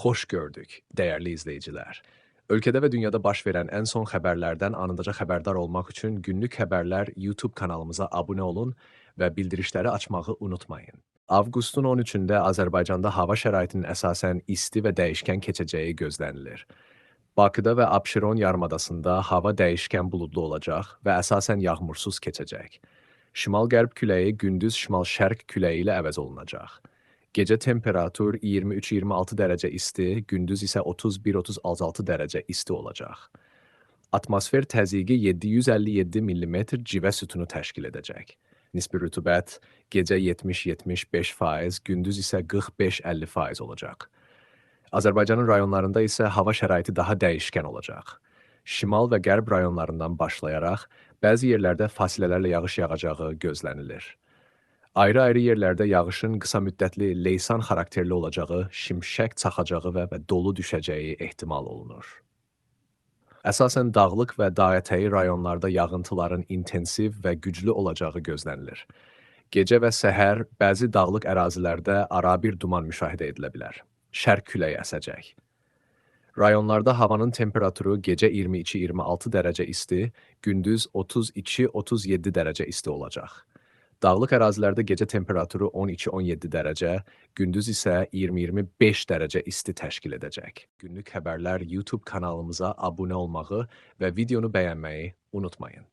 Xoş gördük, dəyərli izləyicilər. Ölkədə və dünyada baş verən ən son xəbərlərdən anındaca xəbərdar olmaq üçün Günlük Xəbərlər YouTube kanalımıza abunə olun və bildirişləri açmağı unutmayın. Avqustun 13-də Azərbaycanda hava şəraitinin əsasən isti və dəyişkən keçəcəyi gözlənilir. Bakıda və Abşeron yarımadasında hava dəyişkən buludlu olacaq və əsasən yağmursuz keçəcək. Şimal-qərb küləyi gündüz şimal-şərq küləyi ilə əvəz olunacaq. Gecə temperatur 23-26 dərəcə isti, gündüz isə 31-36 dərəcə isti olacaq. Atmosfer təzyiqi 757 millimetr civə sütunu təşkil edəcək. Nisbi rütubət gecə 70-75%, gündüz isə 45-50% olacaq. Azərbaycanın rayonlarında isə hava şəraiti daha dəyişkən olacaq. Şimal və qərb rayonlarından başlayaraq bəzi yerlərdə fasilələrlə yağış yağacağı gözlənilir. Ayrı-ayrı yerlərdə yağışın qısa müddətli leysan xarakterli olacağı, şimşək çaxacağı və dolu düşəcəyi ehtimal olunur. Əsasən dağlıq və dağətəyi rayonlarda yağıntıların intensiv və güclü olacağı gözlənilir. Gecə və səhər bəzi dağlıq ərazilərdə arabir duman müşahidə edilə bilər. Şərq küləyi əsəcək. Rayonlarda havanın temperaturu gecə 22-26 dərəcə isti, gündüz 32-37 dərəcə isti olacaq. Dağlıq ərazilərdə gecə temperaturu 12-17 dərəcə, gündüz isə 20-25 dərəcə isti təşkil edəcək. Günlük Xəbərlər YouTube kanalımıza abunə olmağı və videonu bəyənməyi unutmayın.